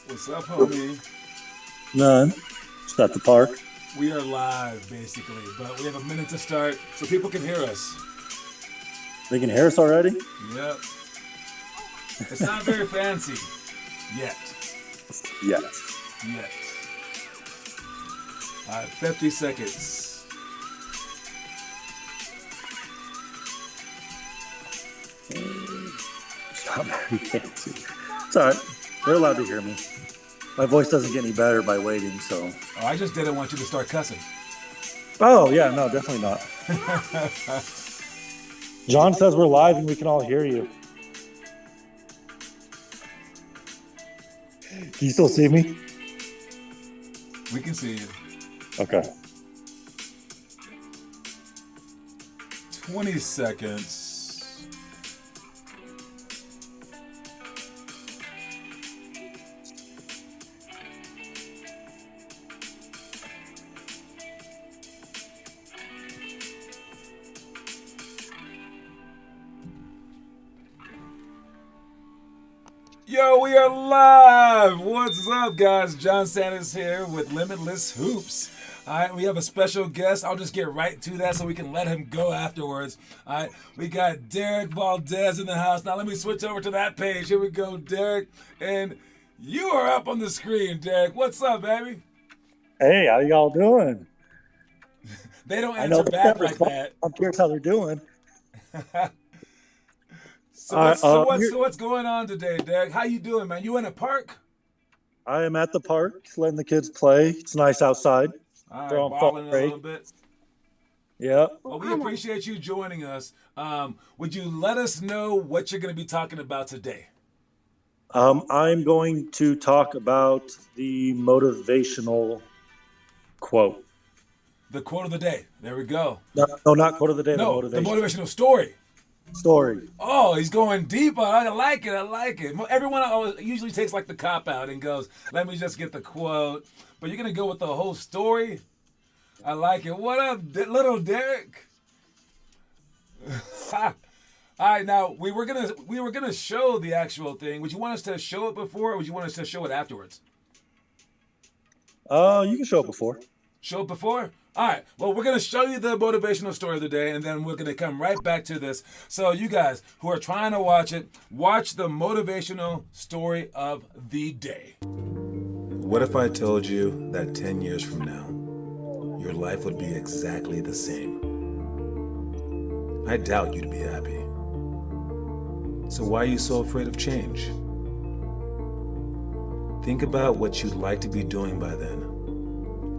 What's up, homie? None. Just at the park. We are live, basically, but we have a minute to start so people can hear us. They can hear us already? Yep. It's not very fancy. Yet. Yes. Yet. 50 seconds. It's not very fancy. It's all right. They're allowed to hear me. My voice doesn't get any better by waiting, so. Oh, I just didn't want you to start cussing. Oh, yeah, no, definitely not. John says we're live and we can all hear you. Can you still see me? We can see you. Okay. 20 seconds. Yo, we are live! What's up, guys? John Sanders here with Limitless Hoops. All right, we have a special guest. I'll just get right to that so we can let him go afterwards. All right, we got Derek Valdez in the house. Now let me switch over to that page. Here we go, Derek. And you are up on the screen, Derek. What's up, baby? Hey, how y'all doing? They don't I know answer back like that. I'm curious how they're doing. So what's going on today, Derek? How you doing, man? You in a park? I am at the park, letting the kids play. It's nice outside. All right, They're on balling a break. little bit. Yeah. Well, we appreciate you joining us. Would you let us know what you're going to be talking about today? I'm going to talk about the motivational quote. The quote of the day. There we go. No, not quote of the day. No, the the motivation motivational story. story. Oh, he's going deep. I like it. I like it. Everyone usually takes like the cop out and goes, let me just get the quote. But you're going to go with the whole story? I like it. What up, little Derek? All right, now we were gonna show the actual thing. Would you want us to show it before, or would you want us to show it afterwards? You can show it before. Show it before? All right. Well, we're going to show you the motivational story of the day, and then we're going to come right back to this. So you guys who are trying to watch it, watch the motivational story of the day. What if I told you that 10 years from now, your life would be exactly the same? I doubt you'd be happy. So why are you so afraid of change? Think about what you'd like to be doing by then,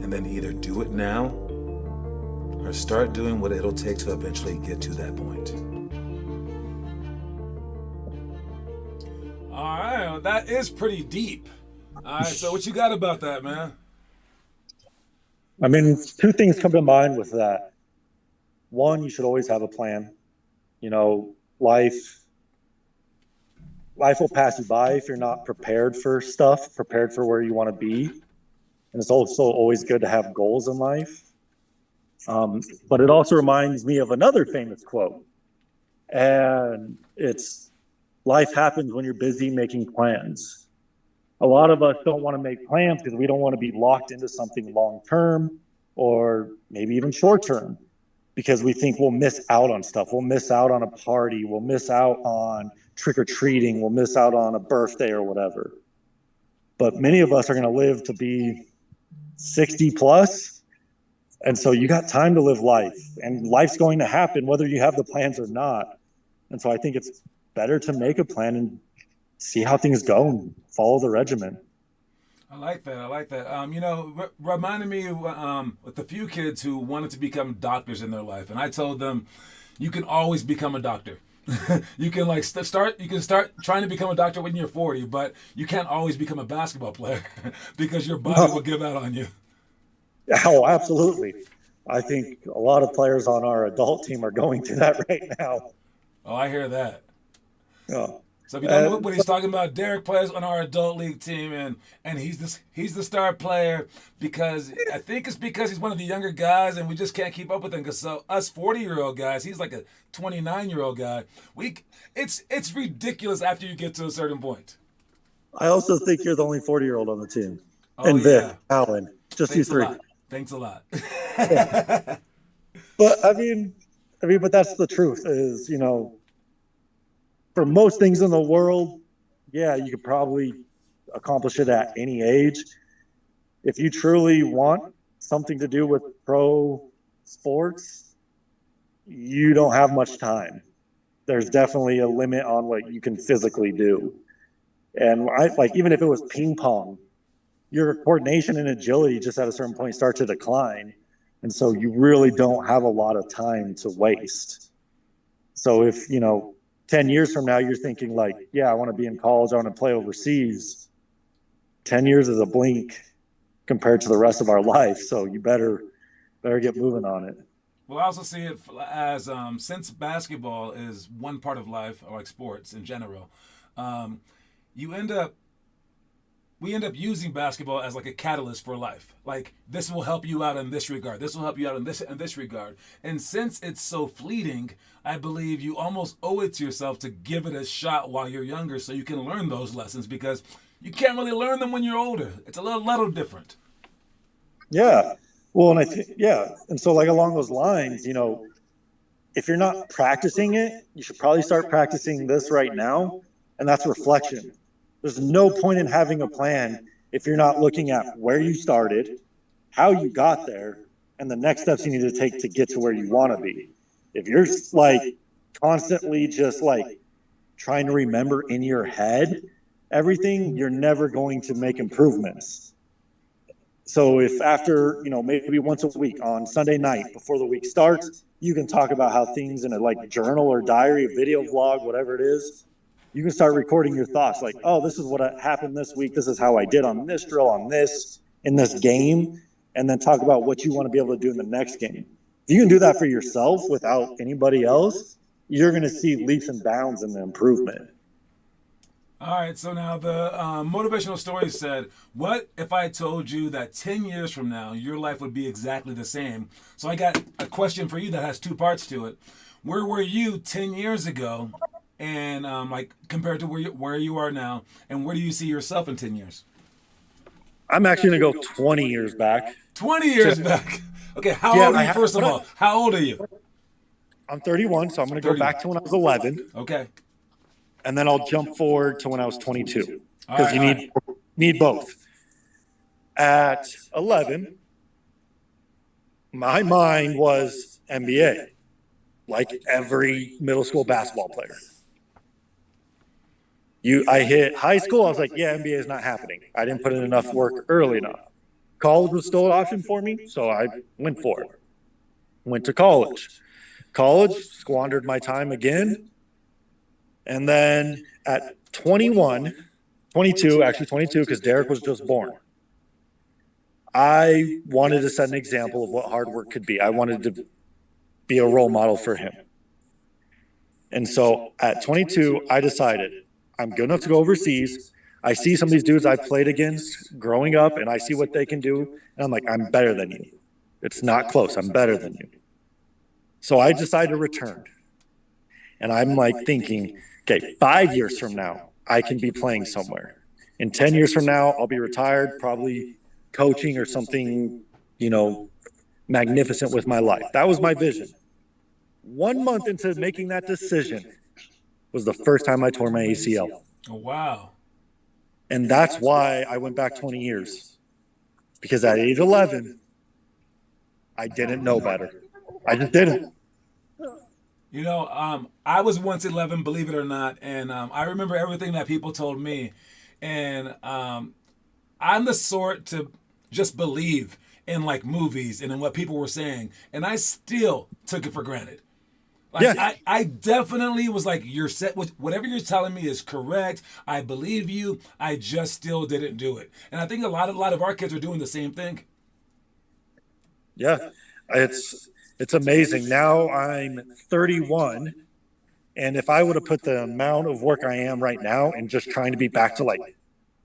and then either do it now or start doing what it'll take to eventually get to that point. All right, well, that is pretty deep. All right, so what you got about that, man? I mean, two things come to mind with that. One, you should always have a plan. You know, life will pass you by if you're not prepared for stuff, prepared for where you want to be. And it's also always good to have goals in life. But it also reminds me of another famous quote. And it's, life happens when you're busy making plans. A lot of us don't want to make plans because we don't want to be locked into something long term or maybe even short term, because we think we'll miss out on stuff. We'll miss out on a party. We'll miss out on trick or treating. We'll miss out on a birthday or whatever. But many of us are going to live to be 60 plus. And so you got time to live life, and life's going to happen whether you have the plans or not. And so I think it's better to make a plan and see how things go and follow the regimen. I like that. I like that. Reminded me with a few kids who wanted to become doctors in their life, and I told them, you can always become a doctor. You can start trying to become a doctor when you're 40, but you can't always become a basketball player because your body will give out on you. Oh, absolutely. I think a lot of players on our adult team are going through that right now. Oh, I hear that. Oh. So if you don't know what he's talking about, Derek plays on our adult league team, and he's the star player because I think it's because he's one of the younger guys, and we just can't keep up with him. Because so us 40-year-old guys, he's like a 29-year-old guy. It's ridiculous after you get to a certain point. I also think you're the only 40-year-old on the team. Oh And Vic, yeah. Allen, just you Thanks a three. lot. Thanks a lot. Yeah. But but that's the truth is, for most things in the world, yeah, you could probably accomplish it at any age. If you truly want something to do with pro sports, you don't have much time. There's definitely a limit on what you can physically do. And I like even if it was ping pong, your coordination and agility just at a certain point start to decline. And so you really don't have a lot of time to waste. So if, 10 years from now, you're thinking like, yeah, I want to be in college, I want to play overseas. 10 years is a blink compared to the rest of our life. So you better get moving on it. Well, I also see it as since basketball is one part of life, or like sports in general, um, you end up we end up using basketball as like a catalyst for life. Like this will help you out in this regard. This will help you out in this regard. And since it's so fleeting, I believe you almost owe it to yourself to give it a shot while you're younger, so you can learn those lessons because you can't really learn them when you're older. It's a little different. Yeah. Well, and yeah. And so like along those lines, if you're not practicing it, you should probably start practicing this right now. And that's reflection. There's no point in having a plan if you're not looking at where you started, how you got there, and the next steps you need to take to get to where you want to be. If you're like constantly just like trying to remember in your head everything, you're never going to make improvements. So if after, maybe once a week on Sunday night before the week starts, you can talk about how things in a like journal or diary, video vlog, whatever it is, you can start recording your thoughts like, oh, this is what happened this week. This is how I did on this drill, on this, in this game. And then talk about what you want to be able to do in the next game. If you can do that for yourself without anybody else, you're going to see leaps and bounds in the improvement. All right, so now the motivational story said, what if I told you that 10 years from now, your life would be exactly the same? So I got a question for you that has two parts to it. Where were you 10 years ago? And like compared to where you are now, and where do you see yourself in 10 years? I'm actually going to go 20 years back. 20 years back. Okay, how old are you, first of all? How old are you? I'm 31, so I'm going to go back to when I was 11. Okay. And then I'll jump forward to when I was 22 because you need both. At 11, my mind was NBA, like every middle school basketball player. I hit high school, I was like, yeah, NBA is not happening. I didn't put in enough work early enough. College was still an option for me, so I went for it. Went to college. College, squandered my time again. And then at 22, because Derek was just born, I wanted to set an example of what hard work could be. I wanted to be a role model for him. And so at 22, I decided I'm good enough to go overseas. I see some of these dudes I've played against growing up, and I see what they can do. And I'm like, I'm better than you. It's not close. I'm better than you. So I decided to return. And I'm like thinking, okay, 5 years from now, I can be playing somewhere. In 10 years from now, I'll be retired, probably coaching or something, magnificent with my life. That was my vision. 1 month into making that decision was the first time I tore my ACL. Oh, wow. And that's why I went back 20 years. Because at age 11, I didn't know better. I just didn't. I was once 11, believe it or not, and I remember everything that people told me. And I'm the sort to just believe in like movies and in what people were saying, and I still took it for granted. Like, yeah. I definitely was like, you're set with whatever you're telling me is correct. I believe you. I just still didn't do it. And I think a lot of our kids are doing the same thing. Yeah, it's amazing. Now I'm 31, and if I would have put the amount of work I am right now and just trying to be back to like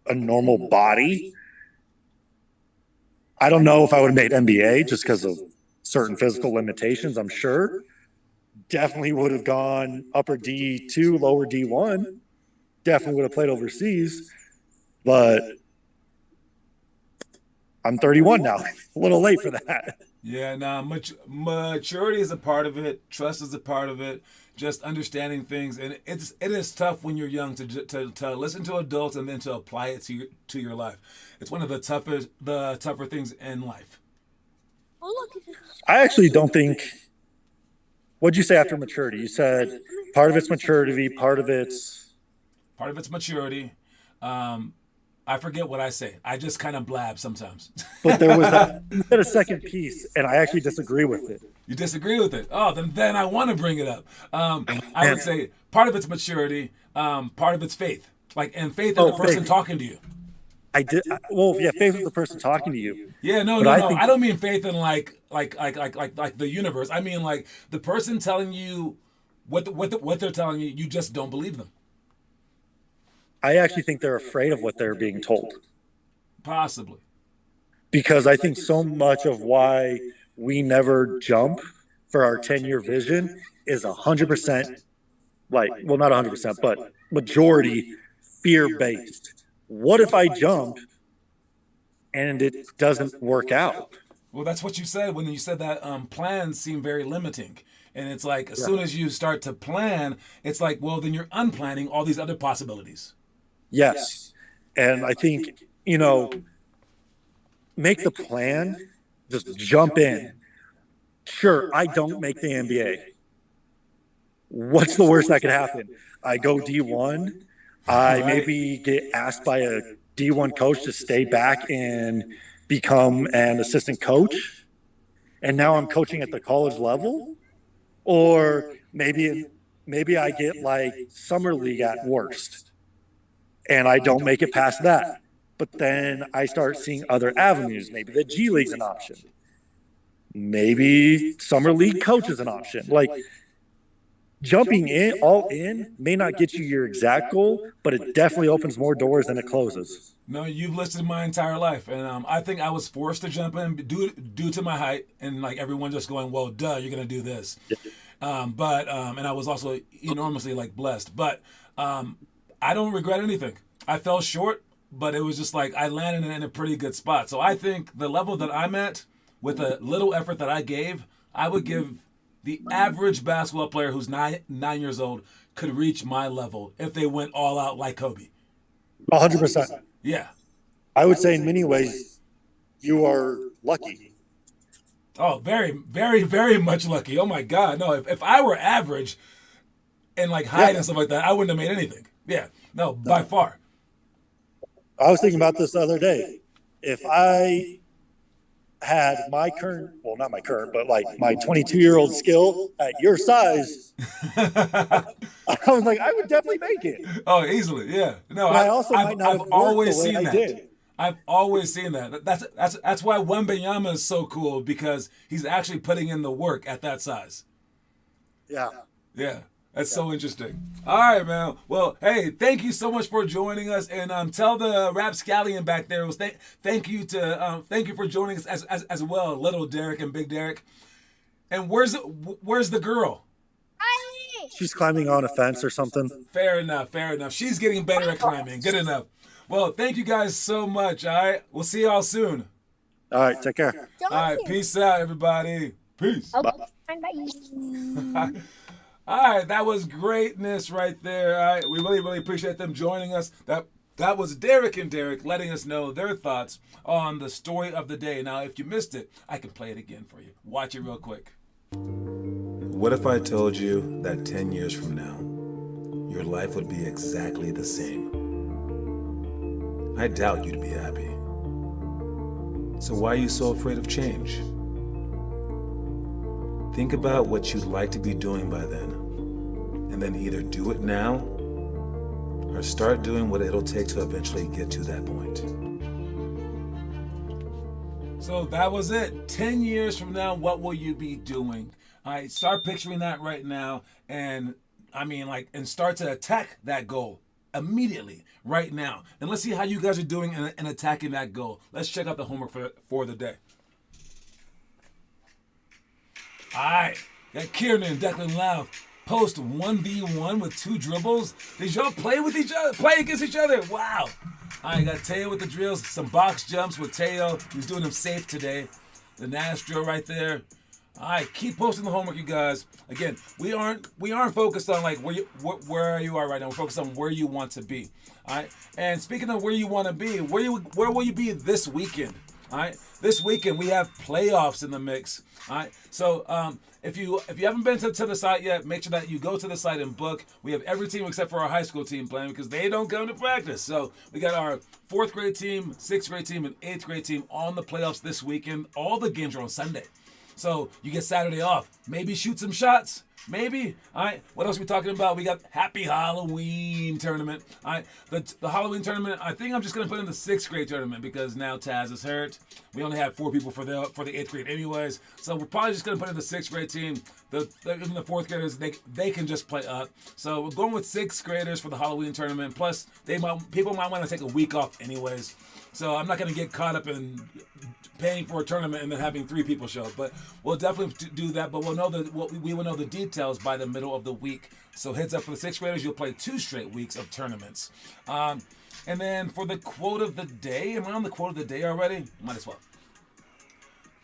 a normal body, I don't know if I would have made NBA just because of certain physical limitations, I'm sure. Definitely would have gone upper D2, lower D1. Definitely would have played overseas. But I'm 31 now. A little late for that. Yeah, now maturity is a part of it. Trust is a part of it. Just understanding things, and it is tough when you're young to listen to adults and then to apply it to your life. It's one of the tougher things in life. I actually don't think. What'd you say after maturity? You said part of it's maturity, Part of it's maturity. Um, I forget what I say. I just kind of blab sometimes. but there was that. You said a second piece, and I actually disagree with it. You disagree with it? Oh, then I want to bring it up. I would And say part of it's maturity, part of it's faith, like and faith in the person faith. talking to you. I did. Well, yeah, faith with the person talking to you. Yeah, no, But no, I no. think I don't mean faith in like the universe. I mean like the person telling you what they're telling you. You just don't believe them. I actually think they're afraid of what they're being told. Possibly. Because I think so much of why we never jump for our 10-year vision is 100% like, well, not 100%, but majority fear based. What if I jump and it doesn't work out? Well, that's what you said when you said that plans seem very limiting. And it's like as Yeah. soon as you start to plan, it's like, well, then you're unplanning all these other possibilities. Yes. And I think, make the plan, just jump in. Sure, I don't make the NBA. What's the worst that could happen? I go D1. I Right. maybe get asked by a D1 coach to stay back and become an assistant coach. And now I'm coaching at the college level. Or maybe I get like summer league at worst and I don't make it past that. But then I start seeing other avenues. Maybe the G League's an option. Maybe summer league coach is an option. Like jumping in all in may not get you your exact goal, but it definitely opens more doors than it closes. No, you've listed my entire life, and I think I was forced to jump in due to my height, and like everyone just going, "Well, duh, you're gonna do this." And I was also enormously like blessed, but I don't regret anything. I fell short, but it was just like I landed in a pretty good spot. So I think the level that I'm at, with a little effort that I gave, I would give the average basketball player who's 9 years old could reach my level if they went all out like Kobe. 100%. Yeah. I would say in many ways, you are lucky. Oh, very, very, very much lucky. Oh my God. No, if I were average and like height and stuff like that, I wouldn't have made anything. Yeah. No, by far. I was thinking about this the other day. If I had my current, well, not my current, but like my 22-year-old skill at your size, I was like, I would definitely make it. Oh, easily. Yeah. No, But I also might not have I've worked always the way seen I that. did. I've always seen that. That's why Wembanyama is so cool because he's actually putting in the work at that size. Yeah. Yeah. That's so interesting. All right, man. Well, hey, thank you so much for joining us, and tell the rapscallion back there. Thank you for joining us as well, little Derek and Big Derek. And where's the girl? She's climbing on a fence or something. Fair enough. Fair enough. She's getting better at climbing. Good enough. Well, thank you guys so much. All right, we'll see y'all soon. All right. Take care. All right, peace out, everybody. Peace. Okay, All bye. right, that was greatness right there. All right, we really, really appreciate them joining us. That was Derek and Derek letting us know their thoughts on the story of the day. Now, if you missed it, I can play it again for you. Watch it real quick. What if I told you that 10 years from now, your life would be exactly the same? I doubt you'd be happy. So why are you so afraid of change? Think about what you'd like to be doing by then, and then either do it now or start doing what it'll take to eventually get to that point. So that was it. 10 years from now, what will you be doing? All right, start picturing that right now, and and start to attack that goal immediately, right now. And let's see how you guys are doing in attacking that goal. Let's check out the homework for the day. All right, got Kieran and Declan Lau post 1v1 with 2 dribbles. Did y'all play with each other? Play against each other? Wow. I got Teo with the drills, some box jumps with Teo. He's doing them safe today. The Nash drill right there. All right, keep posting the homework, you guys. Again, we aren't focused on like where you are right now. We're focused on where you want to be. All right. And speaking of where you want to be, where will you be this weekend? All right. This weekend we have playoffs in the mix. All right. So if you haven't been to the site yet, make sure that you go to the site and book. We have every team except for our high school team playing because they don't come to practice. So we got our 4th grade team, 6th grade team, and 8th grade team on the playoffs this weekend. All the games are on Sunday. So you get Saturday off. Maybe shoot some shots. Maybe. All right. What else are we talking about? We got Happy Halloween tournament. All right. The Halloween tournament, I think I'm just going to put in the 6th grade tournament because now Taz is hurt. We only have 4 people for the 8th grade anyways. So we're probably just going to put in the 6th grade team. Even the 4th graders, they can just play up. So we're going with 6th graders for the Halloween tournament. Plus, people might want to take a week off anyways. So I'm not going to get caught up in paying for a tournament and then having 3 people show up. But we'll definitely do that. But we will know the details by the middle of the week. So heads up for the 6th graders, you'll play 2 straight weeks of tournaments. And then for the quote of the day, am I on the quote of the day already? Might as well.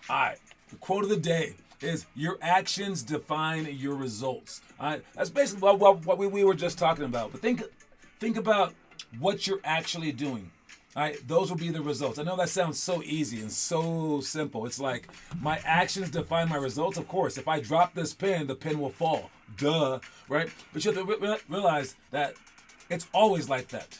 All right, the quote of the day is your actions define your results. All right, that's basically what we were just talking about. But think about what you're actually doing. All right, those will be the results. I know that sounds so easy and so simple. It's like my actions define my results. Of course, if I drop this pin, the pin will fall. Duh, right? But you have to realize that it's always like that.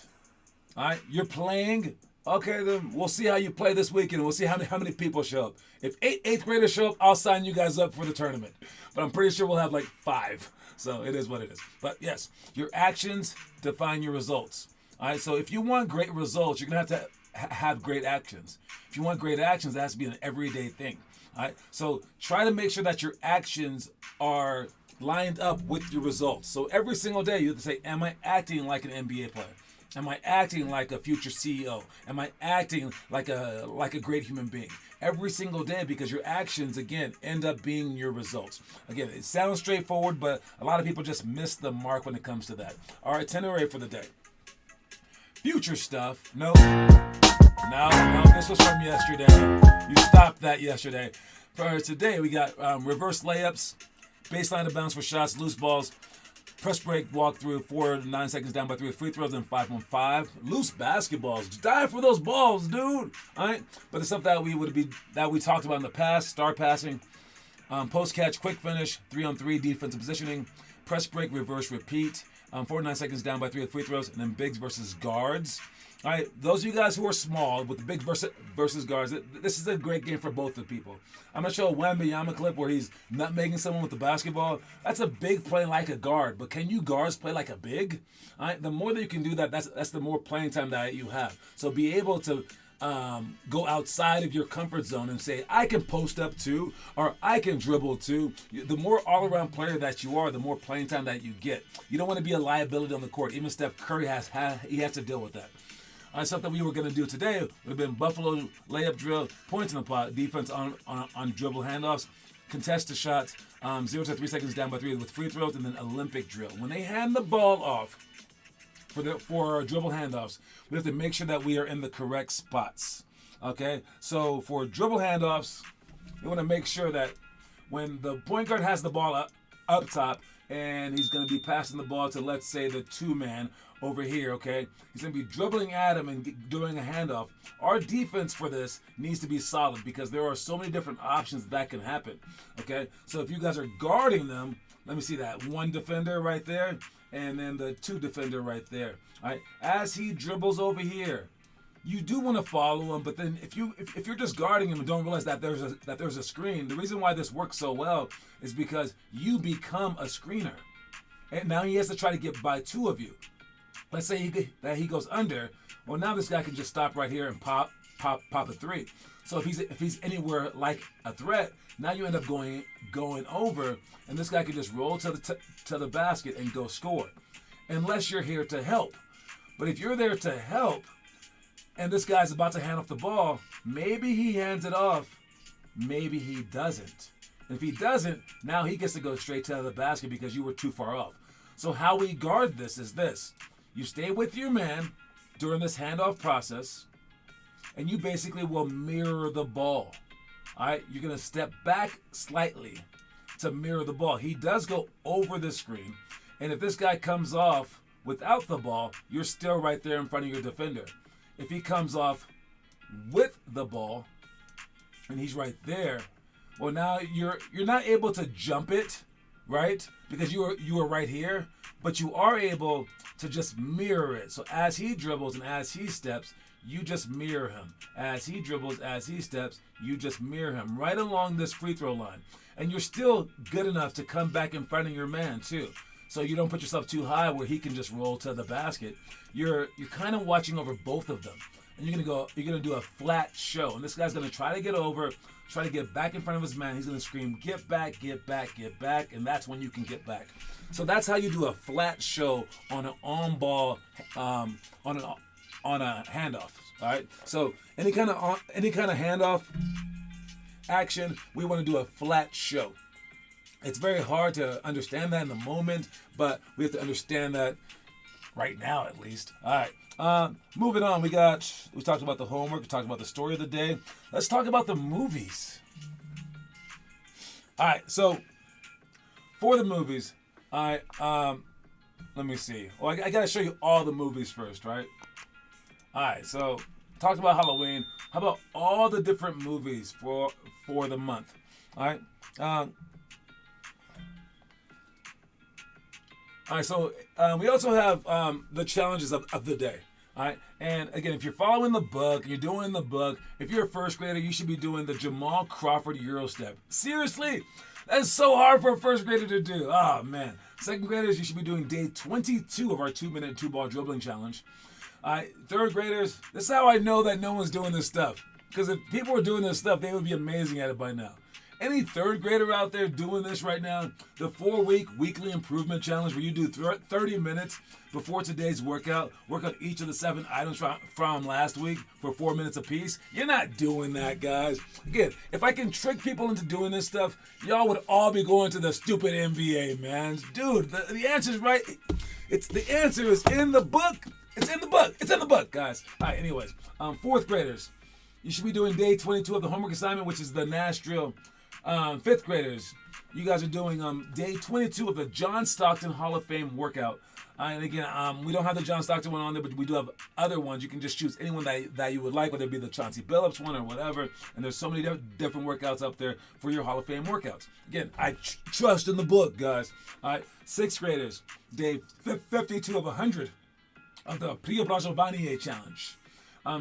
All right, you're playing. Okay, then we'll see how you play this weekend. We'll see how many people show up. If 8th graders show up, I'll sign you guys up for the tournament. But I'm pretty sure we'll have like 5. So it is what it is. But yes, your actions define your results. All right, so if you want great results, you're going to have to have great actions. If you want great actions, that has to be an everyday thing. All right, so try to make sure that your actions are lined up with your results. So every single day you have to say, am I acting like an NBA player? Am I acting like a future CEO? Am I acting like a great human being? Every single day, because your actions, again, end up being your results. Again, it sounds straightforward, but a lot of people just miss the mark when it comes to that. Our itinerary for the day. Future stuff. No, this was from yesterday. You stopped that yesterday. For today, we got reverse layups, baseline to bounce for shots, loose balls, press break, walk through, 4 to 9 seconds down by 3 free throws, and 5-on-5. Loose basketballs. Die for those balls, dude. All right? But the stuff that we talked about in the past, star passing, post catch, quick finish, 3-on-3 defensive positioning, press break, reverse, repeat, 4 to 9 seconds down by 3 free throws, and then bigs versus guards. All right, those of you guys who are small with the bigs versus guards, this is a great game for both the people. I'm going to show a Wembanyama clip where he's nutmegging someone with the basketball. That's a big play like a guard, but can you guards play like a big? All right, the more that you can do that, that's the more playing time that you have. So be able to go outside of your comfort zone and say, I can post up too, or I can dribble too. The more all-around player that you are, the more playing time that you get. You don't want to be a liability on the court. Even Steph Curry has to deal with that. Something we were going to do today would have been Buffalo layup drill, points in the pot, defense on dribble handoffs, contested shots, 0 to 3 seconds down by 3 with free throws, and then Olympic drill. When they hand the ball off for dribble handoffs, we have to make sure that we are in the correct spots. Okay, so for dribble handoffs, we want to make sure that when the point guard has the ball up top and he's going to be passing the ball to, let's say, the 2-man over here, okay? He's going to be dribbling at him and doing a handoff. Our defense for this needs to be solid because there are so many different options that can happen, okay? So if you guys are guarding them, let me see that. 1 defender right there and then the 2 defender right there, all right? As he dribbles over here, you do want to follow him, but then if you're just guarding him and don't realize that there's a screen, the reason why this works so well is because you become a screener. And now he has to try to get by 2 of you. Let's say he goes under. Well, now this guy can just stop right here and pop a 3. So if he's anywhere like a threat, now you end up going over, and this guy can just roll to the basket and go score, unless you're here to help. But if you're there to help, and this guy's about to hand off the ball, maybe he hands it off, maybe he doesn't. And if he doesn't, now he gets to go straight to the basket because you were too far off. So how we guard this is this. You stay with your man, during this handoff process, and you basically will mirror the ball. All right, you're gonna step back slightly to mirror the ball. He does go over the screen, and if this guy comes off without the ball, you're still right there in front of your defender. If he comes off with the ball, and he's right there, well, now you're not able to jump it, right? Because you are right here, but you are able to just mirror it. So as he dribbles and as he steps, you just mirror him. As he dribbles, as he steps, you just mirror him right along this free throw line. And you're still good enough to come back in front of your man too. So you don't put yourself too high where he can just roll to the basket. You're kind of watching over both of them. And you're gonna do a flat show. And this guy's gonna try to get over, try to get back in front of his man. He's gonna scream, "Get back, get back, get back," and that's when you can get back. So that's how you do a flat show on an on-ball, on a handoff. All right. So any kind of handoff action, we want to do a flat show. It's very hard to understand that in the moment, but we have to understand that right now at least. All right. Moving on, we talked about the homework, we talked about the story of the day. Let's talk about the movies. All right, so for the movies, let me see. Well, I got to show you all the movies first, right? All right, so talked about Halloween. How about all the different movies for the month? All right. All right, so we also have the challenges of the day. All right, and again, if you're following the book, you're doing the book, if you're a first grader, you should be doing the Jamal Crawford Euro Step. Seriously, that is so hard for a first grader to do. Oh, man. Second graders, you should be doing day 22 of our 2-minute 2-ball dribbling challenge. All right, third graders, this is how I know that no one's doing this stuff. Because if people were doing this stuff, they would be amazing at it by now. Any third grader out there doing this right now, the 4-week weekly improvement challenge where you do 30 minutes before today's workout, work on each of the 7 items from last week for 4 minutes apiece. You're not doing that, guys. Again, if I can trick people into doing this stuff, y'all would all be going to the stupid NBA, man. Dude, the answer's right. The answer is in the book. It's in the book. It's in the book, guys. All right, anyways, fourth graders, you should be doing day 22 of the homework assignment, which is the Nash drill. Fifth graders, you guys are doing day 22 of the John Stockton Hall of Fame workout. And again, we don't have the John Stockton one on there, but we do have other ones. You can just choose anyone that you would like, whether it be the Chauncey Billups one or whatever. And there's so many different workouts up there for your Hall of Fame workouts. Again, I trust in the book, guys. All right, sixth graders, day 52 of 100 of the Priya Brajavani challenge.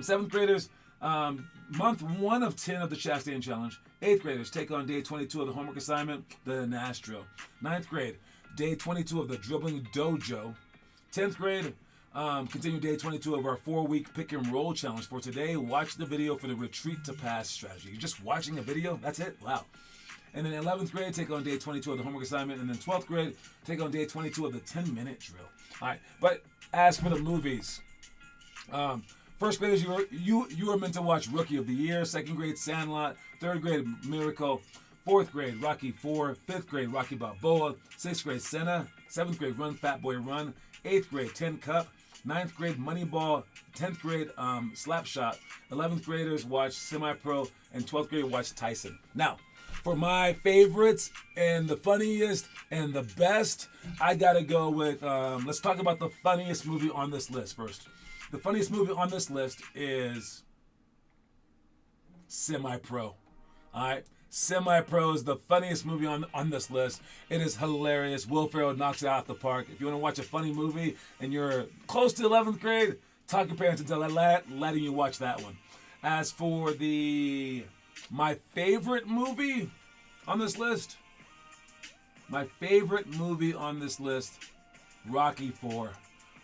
Seventh graders, month 1 of 10 of the Chastain challenge. 8th graders take on day 22 of the homework assignment, the Nash drill. 9th grade, day 22 of the dribbling dojo. 10th grade, continue day 22 of our 4-week pick and roll challenge. For today, watch the video for the retreat to pass strategy. You're just watching a video? That's it? Wow. And then 11th grade, take on day 22 of the homework assignment. And then 12th grade, take on day 22 of the 10-minute drill. All right. But as for the movies, first graders, you are meant to watch Rookie of the Year. Second grade, Sandlot. Third grade, Miracle. Fourth grade, Rocky 4. Fifth grade, Rocky Balboa. Sixth grade, Senna. Seventh grade, Run Fat Boy Run. Eighth grade, Tin Cup. Ninth grade, Moneyball. 10th grade, Slapshot. 11th graders watch Semi-Pro. And 12th grade watch Tyson. Now, for my favorites and the funniest and the best, I gotta go with, let's talk about the funniest movie on this list first. The funniest movie on this list is Semi-Pro. All right? Semi-Pro is the funniest movie on this list. It is hilarious. Will Ferrell knocks it out the park. If you want to watch a funny movie and you're close to 11th grade, talk your parents into letting you watch that one. As for my favorite movie on this list, Rocky 4.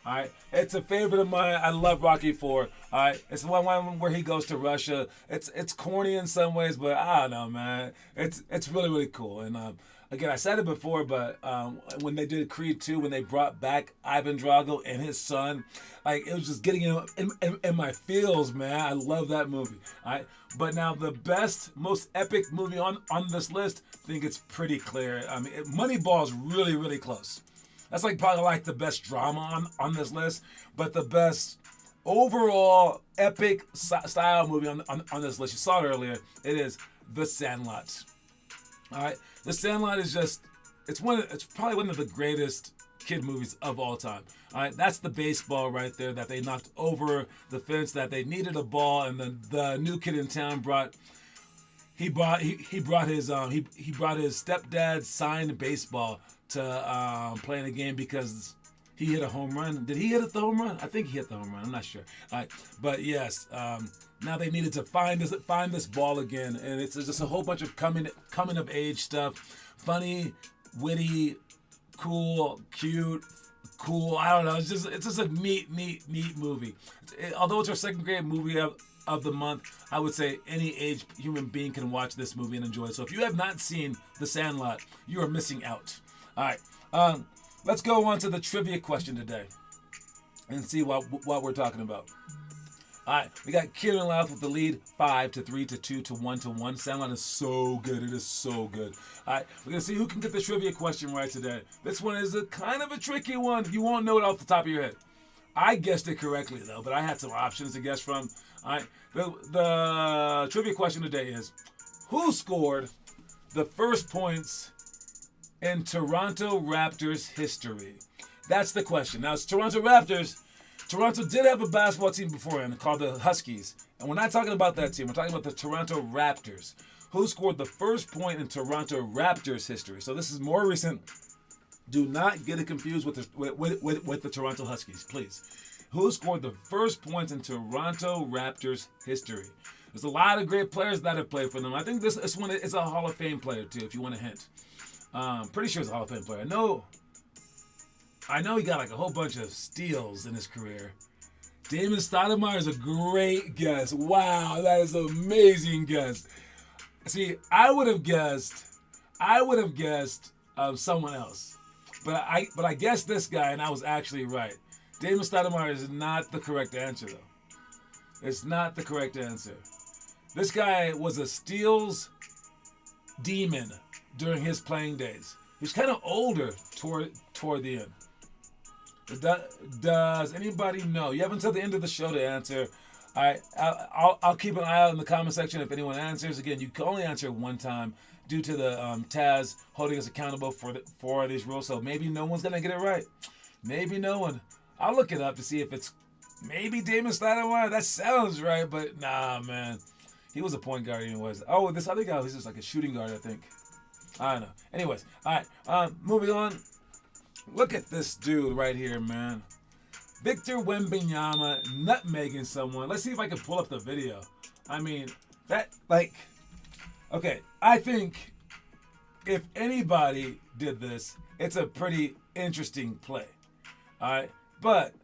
All right, it's a favorite of mine. I love Rocky 4. All right, it's the one where he goes to Russia. It's corny in some ways, but I don't know, man. It's really, really cool. And again, I said it before, but when they did Creed 2, when they brought back Ivan Drago and his son, like it was just getting in my feels, man. I love that movie. All right, but now the best, most epic movie on this list, I think it's pretty clear. I mean, Moneyball's really, really close. That's probably the best drama on this list, but the best overall epic style movie on this list. You saw it earlier. It is The Sandlot. All right, The Sandlot is just it's probably one of the greatest kid movies of all time. All right, that's the baseball right there that they knocked over the fence, that they needed a ball, and the new kid in town brought his stepdad's signed baseball to play in a game because he hit a home run. Did he hit the home run? I think he hit the home run. I'm not sure. All right, but yes, now they needed to find this ball again, and it's just a whole bunch of coming of age stuff, funny, witty, cool, cute, cool. I don't know. It's just a neat movie. Although it's our second grade movie of the month, I would say any age human being can watch this movie and enjoy it. So if you have not seen The Sandlot, you are missing out. All right, let's go on to the trivia question today and see what we're talking about. All right, we got Kieran Louth with the lead, 5-3 to 2 to 1. Sandlot is so good. It is so good. All right, we're going to see who can get the trivia question right today. This one is a kind of a tricky one. You won't know it off the top of your head. I guessed it correctly, though, but I had some options to guess from. All right, the trivia question today is, who scored the first points in Toronto Raptors history? That's the question. Now, it's Toronto Raptors. Toronto did have a basketball team beforehand called the Huskies. And we're not talking about that team. We're talking about the Toronto Raptors. Who scored the first point in Toronto Raptors history? So this is more recent. Do not get it confused with the Toronto Huskies, please. Who scored the first points in Toronto Raptors history? There's a lot of great players that have played for them. I think this one is a Hall of Fame player, too, if you want a hint. Pretty sure it's a Hall of Fame player. I know he got like a whole bunch of steals in his career. Damon Stoudemire is a great guess. Wow, that is an amazing guess. See, I would have guessed someone else, but I guessed this guy and I was actually right. Damon Stoudemire is not the correct answer though. It's not the correct answer. This guy was a steals demon during his playing days. He's kind of older toward the end. Does anybody know? You have until the end of the show to answer. All right, I'll keep an eye out in the comment section if anyone answers. Again, you can only answer one time due to the Taz holding us accountable for these rules. So maybe no one's gonna get it right. Maybe no one. I'll look it up to see if it's maybe Damon Stoudemire. That sounds right, but nah, man. He was a point guard anyways. Oh, this other guy was just like a shooting guard, I think. I don't know. Anyways, all right. Moving on. Look at this dude right here, man. Victor Wembanyama nutmegging someone. Let's see if I can pull up the video. I mean, okay, I think if anybody did this, it's a pretty interesting play. All right, but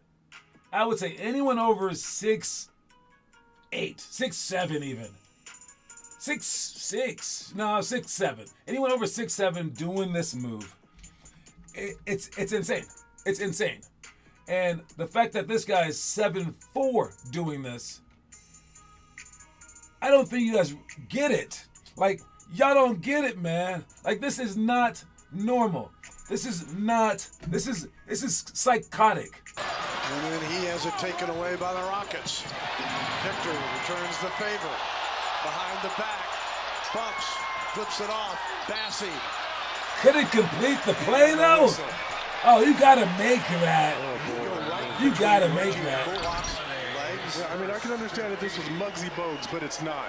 I would say anyone over 6'8", 6'7" even. 6'7". Anyone over 6'7" doing this move. It's insane. It's insane. And the fact that this guy is 7'4" doing this, I don't think you guys get it. Like, y'all don't get it, man. Like, this is not normal. This is psychotic. And then he has it taken away by the Rockets. Victor returns the favor. Behind the back. Bumps. Flips it off. Bassey. Couldn't complete the play, though? Oh, you gotta make that. You gotta make that. Yeah, I mean, I can understand if this was Muggsy Bogues, but it's not.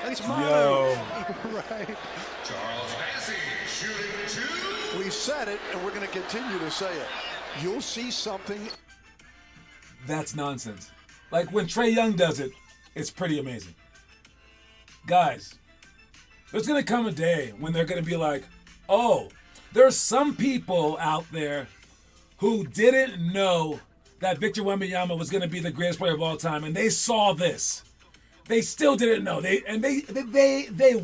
It's Yo. Right. Charles Bassey shooting two. We said it, and we're going to continue to say it. You'll see something. That's nonsense. Like, when Trae Young does it, it's pretty amazing. Guys, there's going to come a day when they're going to be like, oh, there's some people out there who didn't know that Victor Wembanyama was going to be the greatest player of all time, and they saw this. They still didn't know. They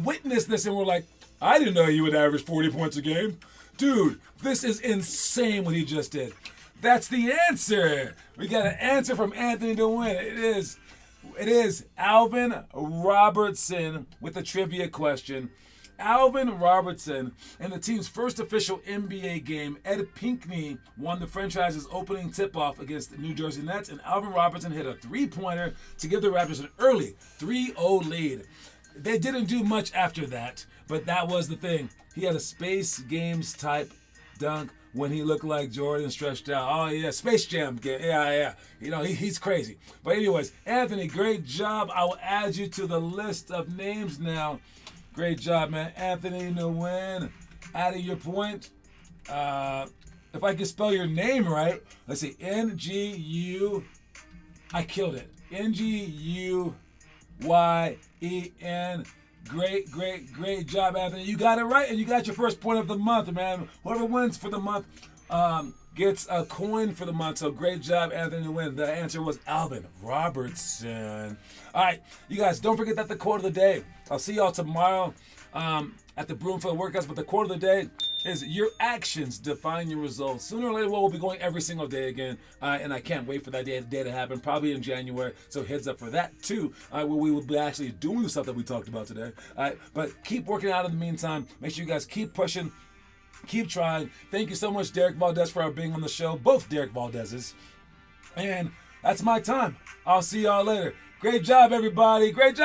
witnessed this and were like, I didn't know he would average 40 points a game. Dude, this is insane what he just did. That's the answer. We got an answer from Anthony to win. It is Alvin Robertson with the trivia question. Alvin Robertson, in the team's first official NBA game, Ed Pinckney won the franchise's opening tip-off against the New Jersey Nets, and Alvin Robertson hit a three-pointer to give the Raptors an early 3-0 lead. They didn't do much after that, but that was the thing. He had a Space Games type dunk when he looked like Jordan stretched out. Oh, yeah, Space Jam. Yeah. You know, he's crazy. But anyways, Anthony, great job. I will add you to the list of names now. Great job, man. Anthony Nguyen, adding your point. If I can spell your name right, let's see, N-G-U, I killed it. N-G-U-Y-E-N. Great job, Anthony. You got it right, and you got your first point of the month, man. Whoever wins for the month gets a coin for the month. So great job, Anthony Nguyen. The answer was Alvin Robertson. All right, you guys, don't forget that the quote of the day. I'll see y'all tomorrow at the Broomfield Workouts. But the quote of the day is, your actions define your results. Sooner or later, we'll be going every single day again. And I can't wait for that day to happen, probably in January. So heads up for that, too, where we will be actually doing the stuff that we talked about today. But keep working out in the meantime. Make sure you guys keep pushing. Keep trying. Thank you so much, Derek Valdez, for being on the show. Both Derek Valdez's. And that's my time. I'll see y'all later. Great job, everybody. Great job.